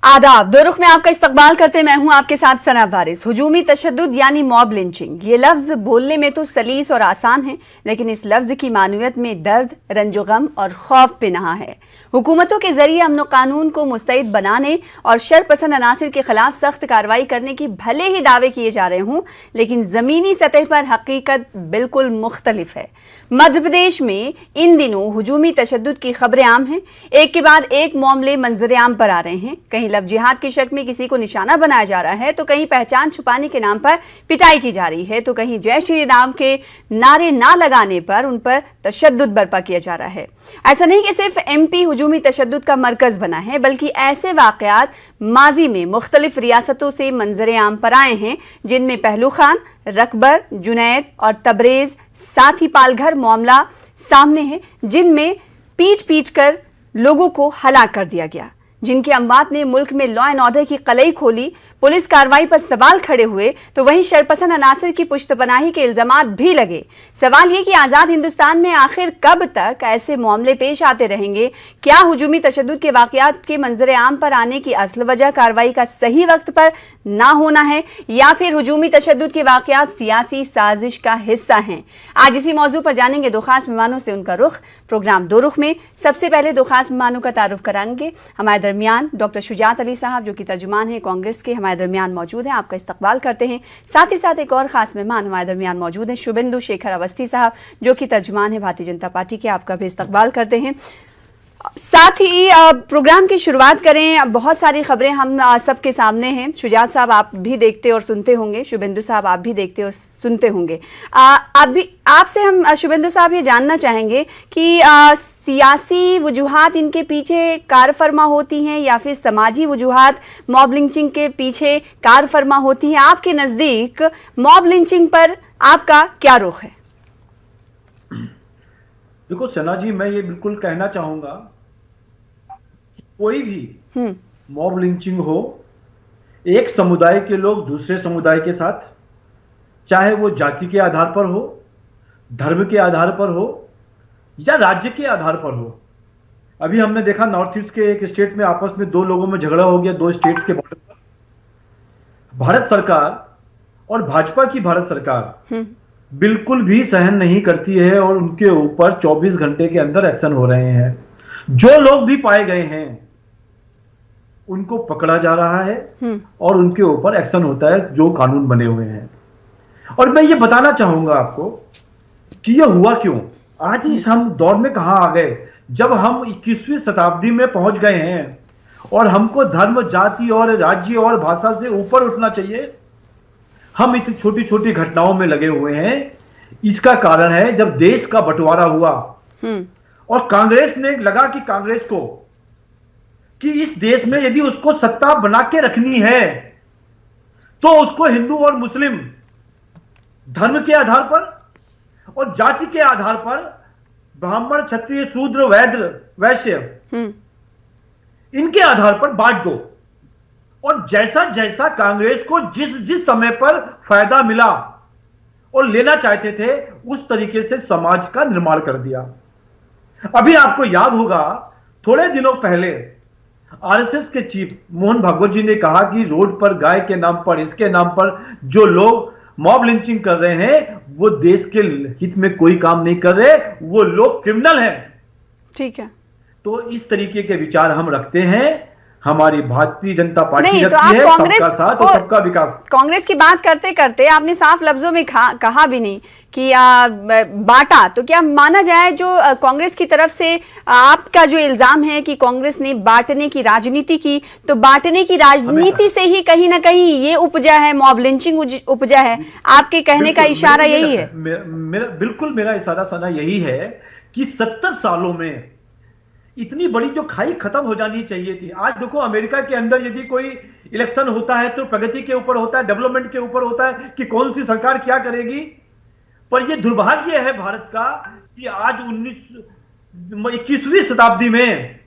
आदाब। दो रुख में आपका इस्तकबाल करते मैं हूं आपके साथ सना वारिस। हुजूमी तशद्दुद यानी मॉब लिंचिंग, ये लफ्ज बोलने में तो सलीस और आसान है, लेकिन इस लफ्ज की मानवियत में दर्द, रंजो गम और खौफ पिनहा है। हुकूमतों के जरिए अमन कानून को मुस्तैद बनाने और शर पसंद अनासिर के खिलाफ सख्त कार्रवाई करने की भले ही दावे किए जा रहे हों, लेकिन जमीनी सतह पर हकीकत बिल्कुल मुख्तलिफ है। मध्य प्रदेश में इन दिनों हुजूमी तशद्दुद की खबरें आम हैं। एक के बाद एक मामले मंजर आम पर आ रहे हैं। कहीं लव जिहाद की शक में किसी को निशाना बनाया जा रहा है, तो कहीं पहचान छुपाने के नाम पर पिटाई की जा रही है, तो कहीं जय श्री राम के नारे ना लगाने पर उन पर तशद्दुद बर्पा किया जा रहा है। ऐसा नहीं कि सिर्फ एमपी हुजूमी तशद्दुद का मरकज बना है, बल्कि ऐसे वाकयात माजी में मुख्तलिफ रियासतों से मंजर आम पर आए हैं, जिनमें पहलू खान, रकबर, जुनैद और तबरेज, साथ ही पालघर मामला सामने है, जिनमें पीट पीट कर लोगों को हलाक कर दिया गया, जिनके अमवात ने मुल्क में लॉ एंड ऑर्डर की कलई खोली। पुलिस कार्रवाई पर सवाल खड़े हुए तो वहीं शरपसंद अनासिर की पुश्तपनाही के इल्जामात भी लगे। सवाल ये कि आज़ाद हिंदुस्तान में आखिर कब तक ऐसे मामले पेश आते रहेंगे? क्या हुजूमी तशद्दुद के वाकयात के मंजर आम पर आने की असल वजह कार्रवाई का सही वक्त पर ना होना है, या फिर हुजूमी तशद्दुद के वाकयात सियासी साजिश का हिस्सा हैं? आज इसी मौजू पर जानेंगे दो खास मेहमानों से उनका रुख। प्रोग्राम दो रुख में सबसे पहले दो खास मेहमानों का तारुफ कराएंगे। हमारे दरमियान डॉक्टर शुजात अली साहब, जो कि तर्जुमान है कांग्रेस के, हमारे दरमियान मौजूद हैं। आपका इस्तकबाल करते हैं। साथ ही साथ एक और खास मेहमान हमारे दरमियान मौजूद हैं, शुभेंदु शेखर अवस्थी साहब, जो कि तर्जुमान है भारतीय जनता पार्टी के। आपका भी इस्तकबाल करते हैं। साथ ही प्रोग्राम की शुरुआत करें। बहुत सारी खबरें हम सबके सामने हैं। शुजात साहब, आप भी देखते और सुनते होंगे, शुभेंदु साहब आप भी देखते और सुनते होंगे। आपसे हम शुभेंदु साहब ये जानना चाहेंगे कि सियासी वजूहात इनके पीछे कार फरमा होती हैं, या फिर समाजी वजूहात मॉब लिंचिंग के पीछे कार फरमा होती हैं? आपके नज़दीक मॉब लिंचिंग पर आपका क्या रुख है? देखो सना जी, मैं ये बिल्कुल कहना चाहूंगा कि कोई भी मॉब लिंचिंग हो, एक समुदाय के लोग दूसरे समुदाय के साथ, चाहे वो जाति के आधार पर हो, धर्म के आधार पर हो, या राज्य के आधार पर हो। अभी हमने देखा नॉर्थ ईस्ट के एक स्टेट में आपस में दो लोगों में झगड़ा हो गया, दो स्टेट्स के बॉर्डर पर। भारत सरकार और भाजपा की भारत सरकार बिल्कुल भी सहन नहीं करती है और उनके ऊपर 24 घंटे के अंदर एक्शन हो रहे हैं। जो लोग भी पाए गए हैं उनको पकड़ा जा रहा है और उनके ऊपर एक्शन होता है, जो कानून बने हुए हैं। और मैं ये बताना चाहूंगा आपको कि ये हुआ क्यों। आज इस हम दौर में कहां आ गए, जब हम 21वीं शताब्दी में पहुंच गए हैं और हमको धर्म, जाति और राज्य और भाषा से ऊपर उठना चाहिए। हम इतनी छोटी छोटी घटनाओं में लगे हुए हैं। इसका कारण है जब देश का बंटवारा हुआ और कांग्रेस ने लगा कि कांग्रेस को कि इस देश में यदि उसको सत्ता बना के रखनी है तो उसको हिंदू और मुस्लिम धर्म के आधार पर और जाति के आधार पर, ब्राह्मण, क्षत्रिय, शूद्र, वैश्य, इनके आधार पर बांट दो। और जैसा जैसा कांग्रेस को जिस जिस समय पर फायदा मिला और लेना चाहते थे, उस तरीके से समाज का निर्माण कर दिया। अभी आपको याद होगा, थोड़े दिनों पहले आरएसएस के चीफ मोहन भागवत जी ने कहा कि रोड पर गाय के नाम पर, इसके नाम पर जो लोग मॉब लिंचिंग कर रहे हैं वो देश के हित में कोई काम नहीं कर रहे, वो लोग क्रिमिनल हैं। ठीक है, तो इस तरीके के विचार हम रखते हैं। हमारी भारतीय जनता पार्टी नहीं, तो आप सबका साथ और सबका विकास। कांग्रेस की बात करते करते आपने साफ लफ्जों में कहा भी नहीं कि बांटा, तो क्या माना जाए जो कांग्रेस की तरफ से आपका जो इल्जाम है कि कांग्रेस ने बांटने की राजनीति की, तो बांटने की राजनीति से ही कहीं ना कहीं ये उपजा है, मॉब लिंचिंग उपजा है? आपके कहने का इशारा यही है? बिल्कुल मेरा इशारा सना यही है कि 70 सालों में इतनी बड़ी जो खाई खत्म हो जानी चाहिए थी। आज देखो, अमेरिका के अंदर यदि कोई इलेक्शन होता है तो प्रगति के ऊपर होता है, डेवलपमेंट के ऊपर होता है कि कौन सी सरकार क्या करेगी। पर यह दुर्भाग्य है भारत का कि आज 21वीं शताब्दी में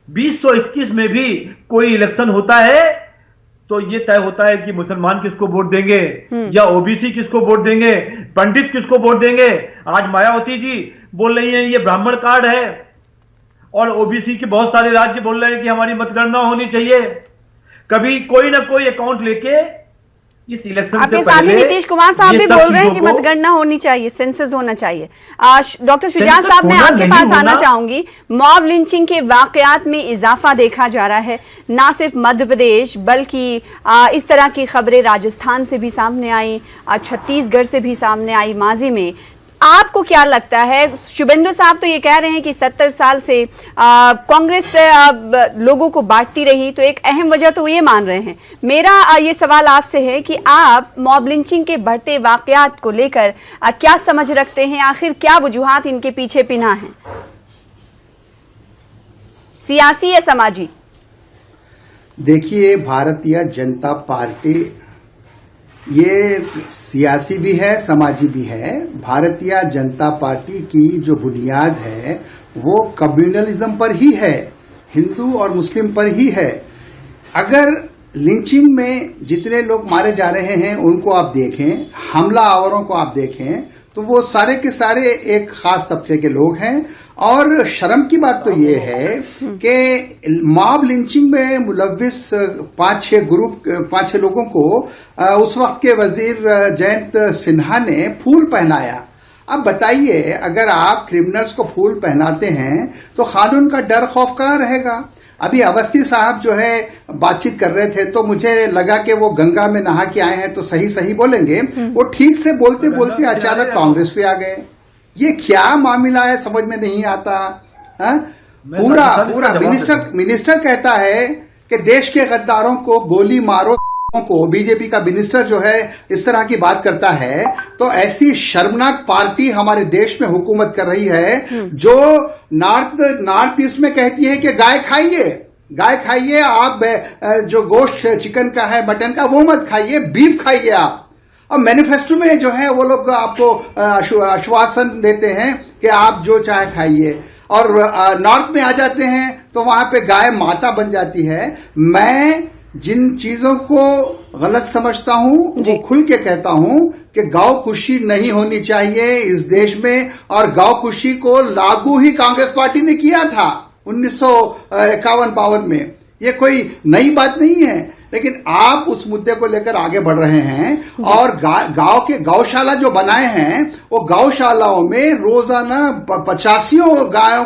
2021 में भी कोई इलेक्शन होता है तो यह तय होता है कि मुसलमान किसको वोट देंगे या ओबीसी किसको वोट देंगे, पंडित किसको वोट देंगे। आज मायावती जी बोल रही है ये ब्राह्मण कार्ड है, और ओबीसी के बहुत सारे राज्य बोल रहे हैं कि हमारी मतगणना होनी चाहिए। कभी कोई ना कोई अकाउंट लेके इस इलेक्शन आपके से साथ ही पहले नीतीश कुमार साहब ये भी सब बोल रहे हैं चीजों कि को- मतगणना होनी चाहिए, सेंसस होना चाहिए। डॉक्टर शुजात सेंसस साहब, मैं होना आपके नहीं पास आना होना। चाहूंगी। मॉब लिंचिंग के वाकयात में इजाफा देखा जा रहा है, ना सिर्फ मध्य प्रदेश बल्कि इस तरह की खबरें राजस्थान से भी सामने आई, छत्तीसगढ़ से भी सामने आई माजी में। आपको क्या लगता है? शुभेंदु साहब तो ये कह रहे हैं कि 70 साल से कांग्रेस लोगों को बांटती रही, तो एक अहम वजह तो ये मान रहे हैं। मेरा ये सवाल आपसे है कि आप मॉब लिंचिंग के बढ़ते वाकयात को लेकर क्या समझ रखते हैं? आखिर क्या वजूहात इनके पीछे पिना है, सियासी या समाजी? देखिए, भारतीय जनता पार्टी ये सियासी भी है, समाजी भी है। भारतीय जनता पार्टी की जो बुनियाद है वो कम्युनलिज्म पर ही है, हिंदू और मुस्लिम पर ही है। अगर लिंचिंग में जितने लोग मारे जा रहे हैं उनको आप देखें, हमलावरों को आप देखें, तो वो सारे के सारे एक खास तबके के लोग हैं। और शर्म की बात तो ये है कि मॉब लिंचिंग में मुलविस 5-6 लोगों को उस वक्त के वजीर जयंत सिन्हा ने फूल पहनाया। अब बताइए, अगर आप क्रिमिनल्स को फूल पहनाते हैं तो कानून का डर खौफ कहाँ रहेगा? अभी अवस्थी साहब जो है बातचीत कर रहे थे, तो मुझे लगा कि वो गंगा में नहा के आए हैं तो सही सही बोलेंगे। वो ठीक से बोलते बोलते अचानक कांग्रेस पे आ गए। ये क्या मामला है, समझ में नहीं आता। पूरा मिनिस्टर कहता है कि देश के गद्दारों को गोली मारो को। बीजेपी का मिनिस्टर जो है इस तरह की बात करता है, तो ऐसी शर्मनाक पार्टी हमारे देश में हुकूमत कर रही है जो नॉर्थ ईस्ट में कहती है कि गाय खाइए आप, जो गोश्त चिकन का है, मटन का, वो मत खाइए, बीफ खाइए आप। और मैनिफेस्टो में जो है वो लोग आपको आश्वासन देते हैं कि आप जो चाहे खाइए। और नॉर्थ में आ जाते हैं तो वहां पे गाय माता बन जाती है। मैं जिन चीजों को गलत समझता हूं वो खुल के कहता हूं कि गौ खुशी नहीं होनी चाहिए इस देश में। और गौ खुशी को लागू ही कांग्रेस पार्टी ने किया था 1951-52 में। ये कोई नई बात नहीं है, लेकिन आप उस मुद्दे को लेकर आगे बढ़ रहे हैं। और गांव के गौशाला जो बनाए हैं, वो गौशालाओं में रोजाना 85 गायों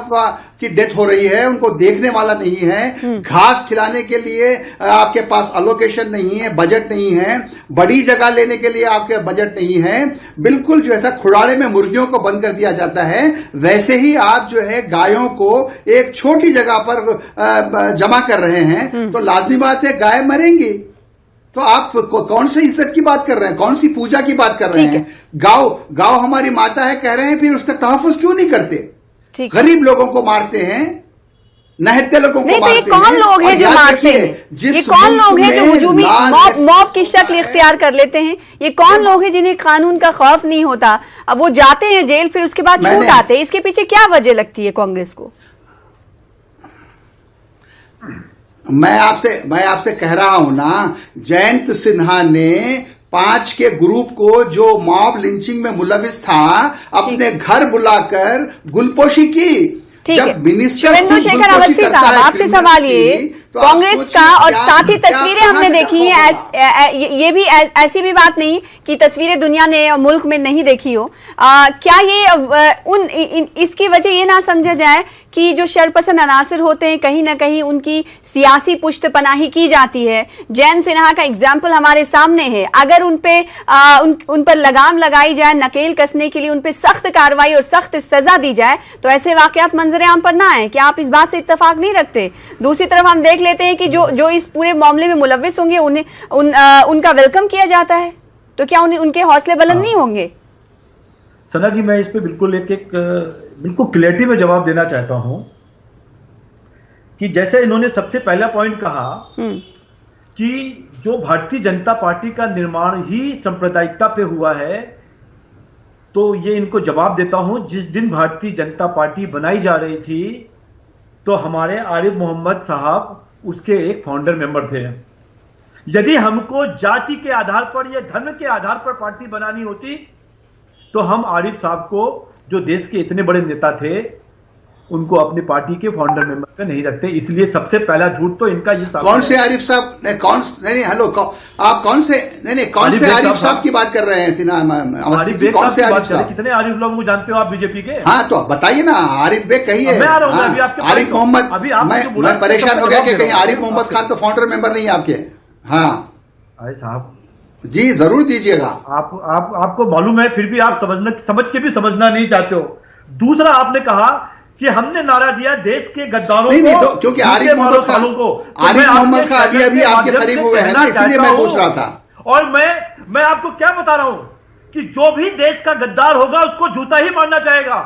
की डेथ हो रही है, उनको देखने वाला नहीं है। घास खिलाने के लिए आपके पास अलोकेशन नहीं है, बजट नहीं है। बड़ी जगह लेने के लिए आपके बजट नहीं है। बिल्कुल जैसा खुड़ाड़े में मुर्गियों को बंद कर दिया जाता है, वैसे ही आप जो है गायों को एक छोटी जगह पर जमा कर रहे हैं। तो लाजमी बात है गाय मरेंगी। तो आप कौन सी इज्जत की बात कर रहे हैं, कौन सी पूजा की बात कर रहे हैं? गांव हमारी माता है कह रहे हैं, फिर उसका तहफ्फुज क्यों नहीं करते? गरीब लोगों को मारते हैं, नहत्ते लोगों को मारते हैं। ये कौन लोग हैं जो मारते हैं? ये कौन लोग हैं जो हुजूमी मॉब की शक्ल इख्तियार कर लेते हैं? ये कौन लोग हैं जिन्हें कानून का खौफ नहीं होता? अब वो जाते हैं जेल, फिर उसके बाद छूट आते हैं। इसके पीछे क्या वजह लगती है कांग्रेस को? मैं आपसे कह रहा हूं ना, जयंत सिन्हा ने 5 के ग्रुप को जो मॉब लिंचिंग में मुलविस था अपने घर बुलाकर गुलपोशी की। जब मिनिस्टर चंद्रशेखर अवस्थी साहब, आपसे सवाल ये, कांग्रेस का, और साथ ही तस्वीरें हमने देखी हैं, ये भी ऐसी भी बात नहीं कि तस्वीरें दुनिया ने मुल्क में नहीं देखी हो। क्या ये इसकी वजह ये ना समझा जाए कि जो शरपसंद अनासर होते हैं कहीं ना कहीं उनकी सियासी पुष्टपनाही की जाती है? जयंत सिन्हा का एग्जाम्पल हमारे सामने है। अगर उन पर लगाम लगाई जाए, नकेल कसने के लिए उन पर सख्त कार्रवाई और सख्त सजा दी जाए, तो ऐसे वाकयात मंजर आम पर ना आए। क्या आप इस बात से इत्तेफाक नहीं रखते? दूसरी तरफ हम देख लेते हैं कि जो इस पूरे मामले में मुलविस होंगे उनका वेलकम किया जाता है, तो क्या उनके हौसले बुलंद नहीं होंगे? सना जी, मैं इस पे बिल्कुल बिल्कुल क्लियरिटी में जवाब देना चाहता हूं कि जैसे इन्होंने सबसे पहला पॉइंट कहा कि जो भारतीय जनता पार्टी का निर्माण ही सांप्रदायिकता पे हुआ है, तो ये इनको जवाब देता हूं। जिस दिन भारतीय जनता पार्टी बनाई जा रही थी तो हमारे आरिफ मोहम्मद साहब उसके एक फाउंडर मेंबर थे। यदि हमको जाति के आधार पर या धर्म के आधार पर पार्टी बनानी होती तो हम आरिफ साहब को, जो देश के इतने बड़े नेता थे, उनको अपनी पार्टी के फाउंडर मेंबर पे नहीं रखते। इसलिए सबसे पहला झूठ तो इनका ये कौन से आरिफ साहब नहीं हेलो आप कौन से आरिफ साहब की बात कर रहे हैं सिन्हा अवस्थी जी? कौन से आरिफ साहब? कितने आरिफ लोगों को जानते हो आप बीजेपी के? हाँ तो बताइए ना, आरिफ बेग कहिए। आरिफ मोहम्मद, मैं परेशान हो गया कि कहीं आरिफ मोहम्मद खान तो फाउंडर मेंबर नहीं है आपके? हाँ अरे साहब जी जरूर दीजिएगा। आपको मालूम है, फिर भी आप समझ के भी समझना नहीं चाहते हो। दूसरा आपने कहा कि हमने नारा दिया देश के गद्दारों नहीं, को, तो क्योंकि आरिफ मोहम्मद खान अभी आपके करीब हुए हैं ना, इसलिए मैं पूछ रहा था। और मैं आपको क्या बता रहा हूं कि जो भी देश का गद्दार होगा उसको जूता ही मारा जाएगा।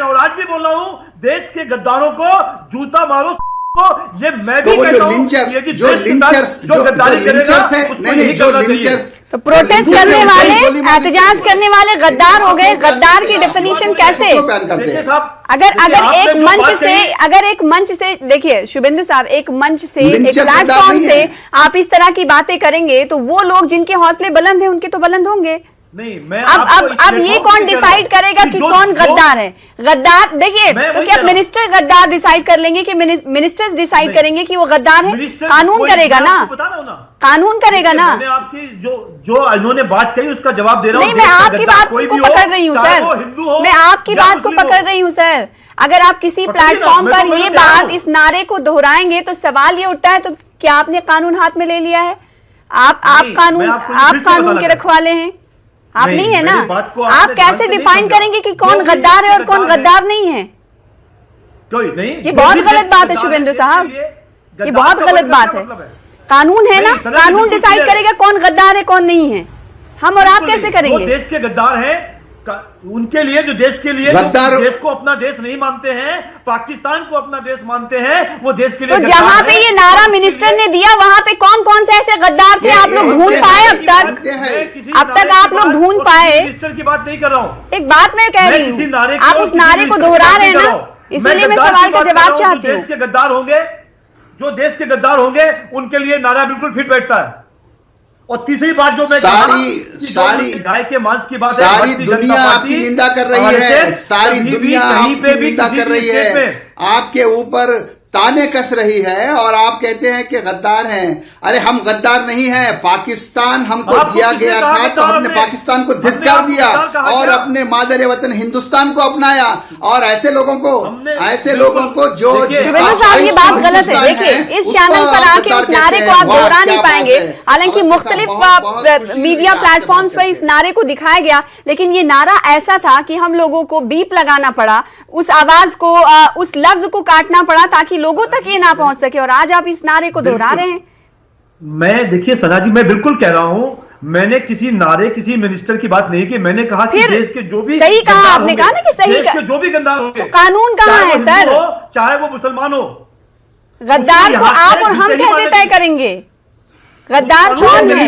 और आज भी बोल रहा हूं, देश के गद्दारों को जूता मारो। ये मैं भी कहता हूं कि जो तो प्रोटेस्ट करने वाले, एहतजाज करने वाले गद्दार हो गए। गद्दार की डेफिनेशन कैसे? अगर एक मंच से देखिए शुभेंदु साहब, एक मंच से, एक प्लेटफॉर्म से आप इस तरह की बातें करेंगे तो वो लोग जिनके हौसले बुलंद हैं उनके तो बुलंद होंगे। नहीं, मैं अब ये कौन डिसाइड करेगा कि कौन गद्दार है? गद्दार देखिए, तो क्या मिनिस्टर गद्दार डिसाइड कर लेंगे कि मिनिस्टर्स डिसाइड करेंगे कि वो गद्दार है? कानून करेगा ना, कानून करेगा ना। मैंने आपकी जो इन्होंने बात कही उसका जवाब दे रहा हूं। नहीं, मैं आपकी बात को पकड़ रही हूँ सर, मैं आपकी बात को पकड़ रही हूँ सर। अगर आप किसी प्लेटफॉर्म पर ये बात, इस नारे को दोहराएंगे तो सवाल ये उठता है, तो क्या आपने कानून हाथ में ले लिया है? आप कानून के रखवाले हैं? आप नहीं है ना। आप कैसे डिफाइन करेंगे कि कौन गद्दार है और कौन गद्दार नहीं है? कोई नहीं, ये बहुत गलत बात है शुभेंदु साहब, ये बहुत गलत बात है। कानून है ना, कानून डिसाइड करेगा कौन गद्दार है कौन नहीं है। हम और आप कैसे करेंगे? देश के गद्दार हैं उनके लिए, जो देश के लिए देश को अपना देश नहीं मानते हैं, पाकिस्तान को अपना देश मानते हैं, वो देश के लिए। तो जहां पे ये नारा मिनिस्टर ने दिया वहां पे कौन कौन से ऐसे गद्दार थे आप लोग ढूंढ पाए? अब तक आप लोग ढूंढ पाए? मिनिस्टर की बात नहीं कर रहा हूँ, एक बात मैं कह रही हूँ, आप उस नारे को दोहरा रहे हैं ना, इसीलिए मैं सवाल का जवाब चाहती हूँ। देश के गद्दार होंगे, जो देश के गद्दार होंगे उनके लिए नारा बिल्कुल फिट बैठता है। और तीसरी बात जो मैं सारी गाय के मांस की बात है, सारी दुनिया आपकी निंदा कर रही है, सारी दुनिया आपकी निंदा कर रही है, आपके ऊपर ताने कस रही है और आप कहते हैं कि गद्दार हैं। अरे हम गद्दार नहीं हैं, पाकिस्तान हमको दिया गया था तो हमने पाकिस्तान को धिक्कार दिया और अपने मादर वतन हिंदुस्तान को अपनाया। और ऐसे लोगों को जो शुभेंदु साहब ये बात गलत है। देखिए इस चैनल पर आके उस नारे को आप दोहरा नहीं पाएंगे। हालांकि मुख्तलिफ मीडिया प्लेटफॉर्म्स पर इस नारे को दिखाया गया, लेकिन ये नारा ऐसा था कि हम लोगों को बीप लगाना पड़ा, उस आवाज को, उस लफ्ज को काटना पड़ा ताकि लोगों तक ये ना पहुंच सके। और आज आप इस नारे को दोहरा रहे हैं। मैं देखिए सना जी, मैं बिल्कुल कह रहा हूं, मैंने किसी नारे, किसी मिनिस्टर की बात नहीं की। मैंने कहा कि देश के जो भी सही कहा आपने, कहा ना कि सही देश के जो भी गद्दार होंगे, तो कानून कहाँ है सर? चाहे वो मुसलमान हो, गद्दार को आप और हम कैसे तय करेंगे? गद्दार कौन है?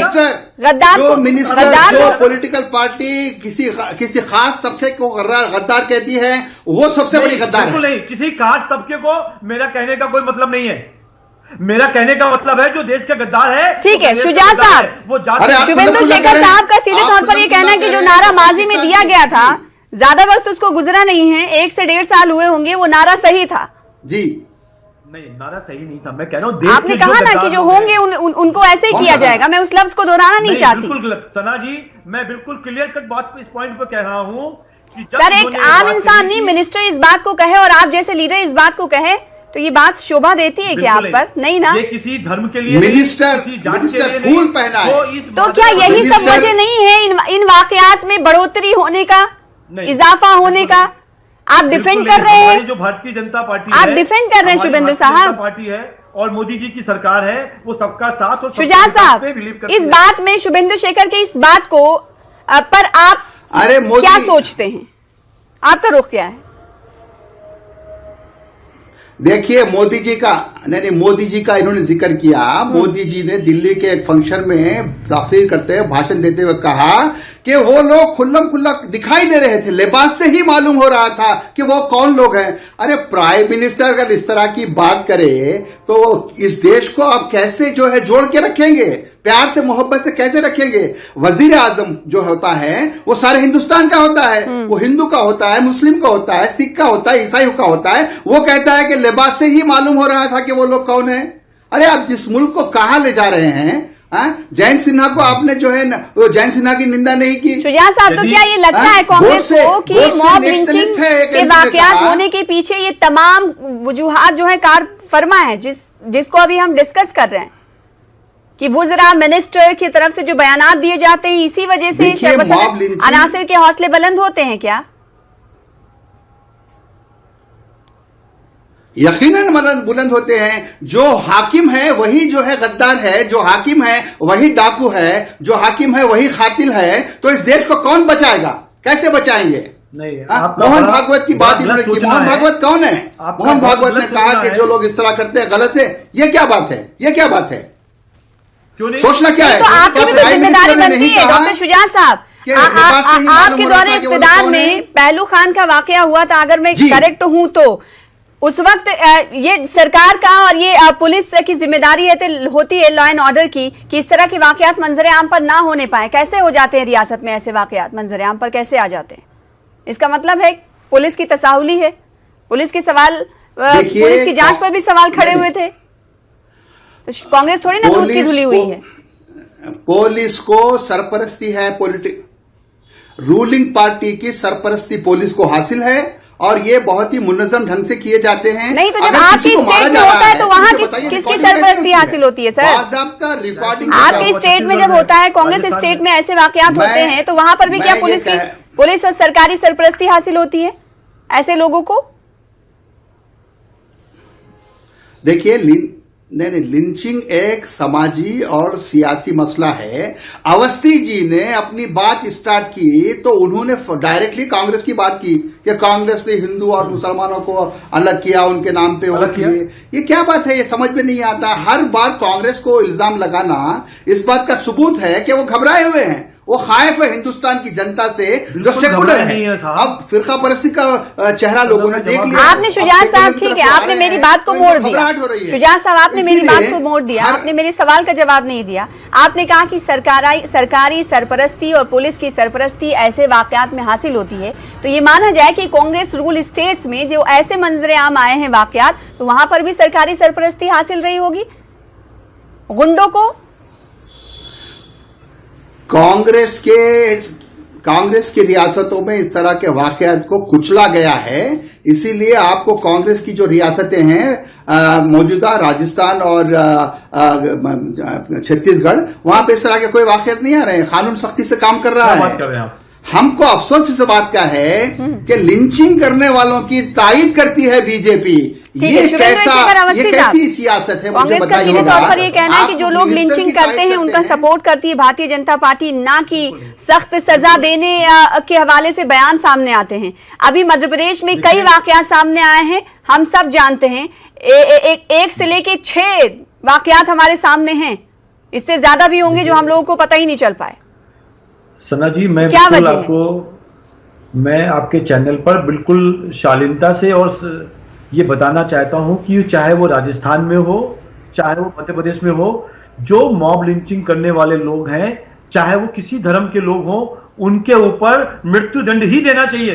गद्दार जो मिनिस्टर, जो पॉलिटिकल पार्टी किसी खास तबके को गद्दार कहती है, वो सबसे बड़ी गद्दार है। नहीं, किसी खास तबके को मेरा कहने का कोई मतलब नहीं है। मेरा कहने का मतलब है जो देश के गद्दार है। ठीक है शुजा साहब, वो शुभेंदु शेखर साहब का सीधे तौर पर ये कहना है कि जो नारा माजी में दिया गया था, ज्यादा वक्त उसको गुजरा नहीं है, 1 से 1.5 साल हुए होंगे, वो नारा सही था। जी नहीं, नारा सही नहीं था। मैं कह रहा हूँ आपने कहा ना कि जो होंगे उनको ऐसे ही किया जाएगा। मैं उस लफ्ज को दोहराना नहीं चाहती। बिल्कुल गलत सना जी, मैं बिल्कुल क्लियर कट बात पे, इस पॉइंट पे कह रहा हूँ कि सर एक आम इंसान नहीं, मिनिस्टर इस बात को कहे और आप जैसे लीडर इस बात को कहे तो ये बात शोभा देती है क्या आप पर? नहीं ना। ये किसी धर्म के लिए, मिनिस्टर फूल पहना है तो क्या यही सब वजह नहीं है इन वाकयात में बढ़ोतरी होने का, इजाफा होने का? आप डिफेंड कर रहे हैं, जो भारतीय जनता पार्टी, आप डिफेंड कर रहे हैं शुभेंदु साहब, पार्टी है और मोदी जी की सरकार है, वो सबका साथ और शुजा साहब इस बात में, शुभेंदु शेखर के इस बात को पर आप क्या सोचते हैं? आपका रुख क्या है? देखिए मोदी जी का नहीं, मोदी जी का इन्होंने जिक्र किया। मोदी जी ने दिल्ली के एक फंक्शन में तकरीर करते हुए, भाषण देते हुए कहा कि वो लोग खुल्लम खुल्ला दिखाई दे रहे थे, लिबास से ही मालूम हो रहा था कि वो कौन लोग हैं। अरे प्राइम मिनिस्टर अगर इस तरह की बात करे तो इस देश को आप कैसे जो है जोड़ के रखेंगे, प्यार से मोहब्बत से कैसे रखेंगे? वजीर आजम जो होता है वो सारे हिंदुस्तान का होता है, वो हिंदू का होता है, मुस्लिम का होता है, सिख का होता है, ईसाई का होता है। वो कहता है कि लिबास से ही मालूम हो रहा था कि वो लोग कौन है। अरे आप जिस मुल्क को कहां ले जा रहे हैं? जयंत सिन्हा को आपने जो है जयंत सिन्हा की निंदा नहीं की। शुजात साहब, तो क्या ये लगता है कांग्रेस को कि मॉब लिंचिंग के वाकयात होने के पीछे ये तमाम वजूहात जो है कार फरमा है, जिसको अभी हम डिस्कस कर रहे हैं, कि वुज़रा मिनिस्टर की तरफ से जो बयानात दिए जाते हैं इसी वजह से अनासिर के हौसले बुलंद होते हैं क्या? यकीनन बुलंद होते हैं। जो हाकिम है वही जो है गद्दार है, जो हाकिम है वही डाकू है, जो हाकिम है वही खातिल है। तो इस देश को कौन बचाएगा? कैसे बचाएंगे? नहीं, मोहन भागवत की बात इन्होंने की। मोहन भागवत कौन है? मोहन भागवत ने कहा कि जो लोग इस तरह करते हैं गलत है। ये क्या बात है? ये क्या बात है? सोचना क्या है? तो आपकी भी तो जिम्मेदारी बनती है डॉक्टर शुजात साहब। आपके दौरे इख्तिदार में पहलू खान का वाकया हुआ था, अगर मैं करेक्ट हूं तो उस वक्त ये सरकार का और ये पुलिस की जिम्मेदारी होती है लॉ एंड ऑर्डर की कि इस तरह के वाकयात मंजर आम पर ना होने पाए। कैसे हो जाते हैं रियासत में ऐसे वाकयात? मंजर आम पर कैसे आ जाते हैं? इसका मतलब है पुलिस की तसाहुली है। पुलिस की पुलिस की जांच पर भी सवाल खड़े हुए थे। तो कांग्रेस थोड़ी ना दूध की धुली हुई है। पुलिस को सरपरस्ती है, रूलिंग पार्टी की सरपरस्ती पुलिस को हासिल है और ये बहुत ही मुनज़्ज़म ढंग से किए जाते हैं। नहीं तो जब आपकी स्टेट में होता है तो वहां किसकी सरपरस्ती हासिल होती है सर? रिकॉर्डिंग आपके स्टेट में जब होता है, कांग्रेस स्टेट में ऐसे वाकयात होते हैं तो वहां पर भी क्या पुलिस और सरकारी सरपरस्ती हासिल होती है ऐसे लोगों को? देखिए, नहीं, लिंचिंग एक समाजी और सियासी मसला है। अवस्थी जी ने अपनी बात स्टार्ट की तो उन्होंने डायरेक्टली कांग्रेस की बात की कि कांग्रेस ने हिंदू और मुसलमानों को अलग किया, उनके नाम पे वोट किए। ये क्या बात है? ये समझ में नहीं आता। हर बार कांग्रेस को इल्जाम लगाना इस बात का सबूत है कि वो घबराए हुए हैं, वो खाइफ है हिंदुस्तान की जनता से जो सेकुलर है। अब फिरका परस्ती का चेहरा लोगों ने देख लिया। आपने शुजात साहब, ठीक है, आपने मेरी बात को मोड़ दिया। शुजात साहब, आपने मेरी बात को मोड़ दिया, आपने मेरे सवाल का जवाब नहीं दिया। आपने कहा कि सरकारी सरपरस्ती और पुलिस की सरपरस्ती ऐसे वाकयात में हासिल होती है, तो ये माना जाए कि कांग्रेस रूल स्टेट्स में जो ऐसे मंजरे आम आए हैं वाकयात, तो वहां पर भी सरकारी सरपरस्ती हासिल रही होगी गुंडों को? कांग्रेस की रियासतों में इस तरह के वाकयात को कुचला गया है। इसीलिए आपको कांग्रेस की जो रियासतें हैं मौजूदा राजस्थान और छत्तीसगढ़, वहां पे इस तरह के कोई वाकयात नहीं आ रहे हैं। कानून सख्ती से काम कर रहा है। हमको अफसोस इस बात का है कि लिंचिंग करने वालों की तायद करती है बीजेपी। ये कैसी सियासत है? कांग्रेस का सीधे तौर पर ये कहना है कि जो लोग लिंचिंग करते हैं उनका सपोर्ट करती है भारतीय जनता पार्टी, ना कि सख्त सजा देने के हवाले से बयान सामने आते हैं। अभी मध्य प्रदेश में कई वाकयात सामने आए हैं, हम सब जानते हैं। एक से लेके 6 वाकयात हमारे सामने हैं, इससे ज्यादा भी होंगे जो हम लोगों को पता ही नहीं चल पाए। सना जी, मैं आपके चैनल पर बिल्कुल शालीनता से और ये बताना चाहता हूं कि चाहे वो राजस्थान में हो, चाहे वो मध्य प्रदेश में हो, जो मॉब लिंचिंग करने वाले लोग हैं, चाहे वो किसी धर्म के लोग हों, उनके ऊपर मृत्युदंड ही देना चाहिए।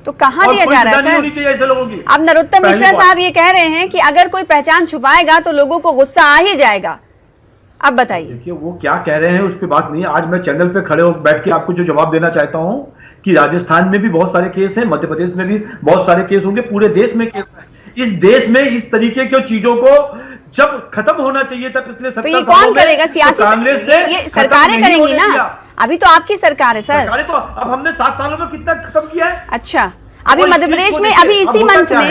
तो कहां दिया जा रहा है सर? होनी चाहिए ऐसे लोगों की। अब नरोत्तम मिश्रा साहब ये कह रहे हैं कि अगर कोई पहचान छुपाएगा तो लोगों को गुस्सा आ ही जाएगा। अब बताइए। देखिए, वो क्या कह रहे हैं उस पर बात नहीं। आज मैं चैनल पे खड़े हो बैठ के आपको जो जवाब देना चाहता हूं कि राजस्थान में भी बहुत सारे केस हैं, मध्य प्रदेश में भी बहुत सारे केस होंगे, पूरे देश में केस है। इस देश में इस तरीके की चीजों को जब खत्म होना चाहिए था पिछले 70 सालों में, तो ये कौन करेगा? सियासी ये सरकारें करेंगी ना। अभी तो आपकी सरकार है सर। सरकारें तो अब हमने 7 सालों में कितना खत्म किया है। अच्छा, अभी मध्य प्रदेश में अभी इसी मंथ में,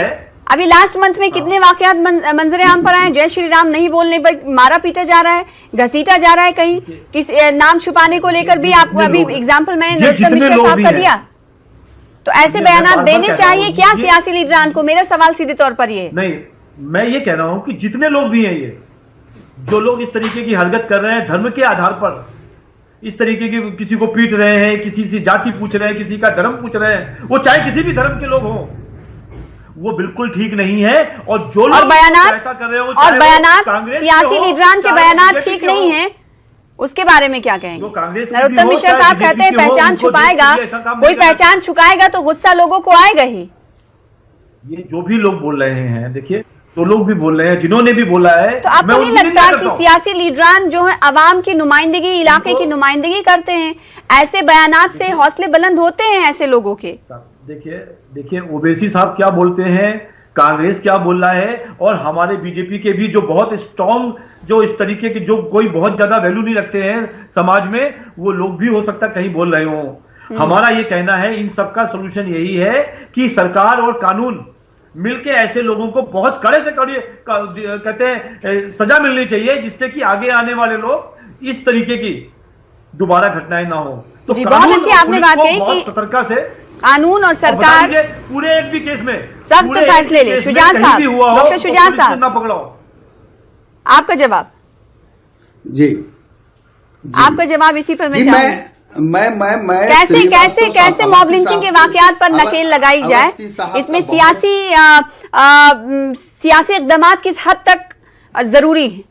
अभी लास्ट मंथ में कितने वाकयात मंजरे आम पर आए? जय श्री राम नहीं बोलने पर मारा पीटा जा रहा है, घसीटा जा रहा है, कहीं किस नाम छुपाने को लेकर भी। आपको अभी एग्जाम्पल मैंने नरोत्तम मिश्रा साहब का दिया। तो ऐसे बयान देने चाहिए क्या सियासी लीडरान को? मेरा सवाल सीधे तौर पर ये नहीं, मैं ये कह रहा हूं कि जितने लोग भी हैं, ये जो लोग इस तरीके की हरकत कर रहे हैं धर्म के आधार पर, इस तरीके की किसी को पीट रहे हैं, किसी से जाति पूछ रहे हैं, किसी का धर्म पूछ रहे हैं, वो चाहे किसी भी धर्म के लोग हों, वो बिल्कुल ठीक नहीं है। और जो लोग ऐसा कर रहे हो, और बयानात सियासी लीडरान के बयानात ठीक नहीं है, उसके बारे में क्या कहेंगे? नरोत्तम मिश्रा साहब कहते हैं पहचान छुपाएगा, कोई पहचान छुपाएगा तो गुस्सा लोगों को आएगा ही। ये जो भी लोग बोल रहे हैं, देखिए तो लोग भी बोल रहे हैं, जिन्होंने भी बोला है, तो आपको नहीं लगता कि सियासी लीडरान जो है अवाम की नुमाइंदगी, इलाके की नुमाइंदगी करते हैं, ऐसे बयानात से हौसले बुलंद होते हैं ऐसे लोगों के? देखिए ओवैसी साहब क्या बोलते हैं, कांग्रेस क्या बोल रहा है, और हमारे बीजेपी के भी जो बहुत स्ट्रॉन्ग, जो इस तरीके के, जो कोई बहुत ज्यादा वैल्यू नहीं रखते हैं समाज में, वो लोग भी हो सकता कहीं बोल रहे हो। हमारा ये कहना है, इन सबका सोल्यूशन यही है कि सरकार और कानून मिलके ऐसे लोगों को बहुत कड़े से कड़े कहते हैं सजा मिलनी चाहिए, जिससे कि आगे आने वाले लोग इस तरीके की दोबारा घटनाएं ना हो। तो जी, बहुत अच्छी आपने बात कही कि सतर्कता से कानून और सरकार पूरे एक भी केस में सख्त फैसले ले। शुजा साहब, डॉक्टर शुजा साहब, ना पकड़ाओ। आपका जवाब? जी, आपका जवाब इसी पर मैं चाहूंगी। मैं कैसे मॉब लिंचिंग के वाकयात पर नकेल लगाई जाए, इसमें सियासी इक़दामात किस हद तक जरूरी है?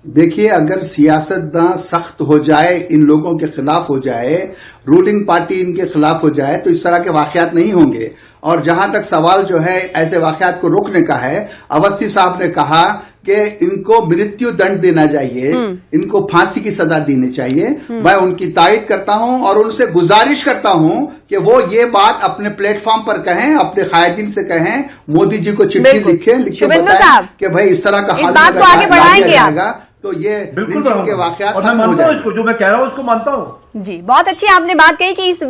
देखिए, अगर सियासतदान सख्त हो जाए, इन लोगों के खिलाफ हो जाए, रूलिंग पार्टी इनके खिलाफ हो जाए, तो इस तरह के वाकयात नहीं होंगे। और जहां तक सवाल जो है ऐसे वाकयात को रोकने का है, अवस्थी साहब ने कहा कि इनको मृत्यु दंड देना चाहिए, इनको फांसी की सजा देनी चाहिए। मैं उनकी तायद करता हूं और उनसे गुजारिश करता हूं कि वो ये बात अपने प्लेटफॉर्म पर कहें, अपने कायदीन से कहें, मोदी जी को चिट्ठी लिखे बताएं कि भाई इस तरह का हाल को आगे बढ़ाएंगे तो ये बिल्कुल के वाकयात और मैं मानता हूं इसको, जो मैं कह रहा हूं उसको मानता हूं। जी, बहुत अच्छी आपने बात कही कि इस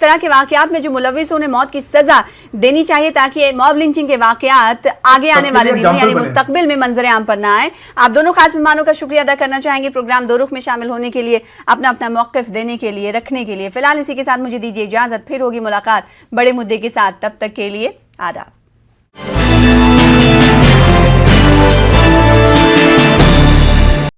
तरह के वाकयात में जो मुलविस उन्हें मौत की सजा देनी चाहिए, ताकि मॉब लिंचिंग के वाकयात आगे आने वाले दिनों यानी मुस्तकबिल में मंजर आम पर ना आए। आप दोनों खास मेहमानों का शुक्रिया अदा करना चाहेंगे प्रोग्राम दो रुख में शामिल होने के लिए, अपना अपना मौक़िफ़ देने के लिए, रखने के लिए। फिलहाल इसी के साथ मुझे दीजिए इजाजत, फिर होगी मुलाकात बड़े मुद्दे के साथ, तब तक के लिए आदाब।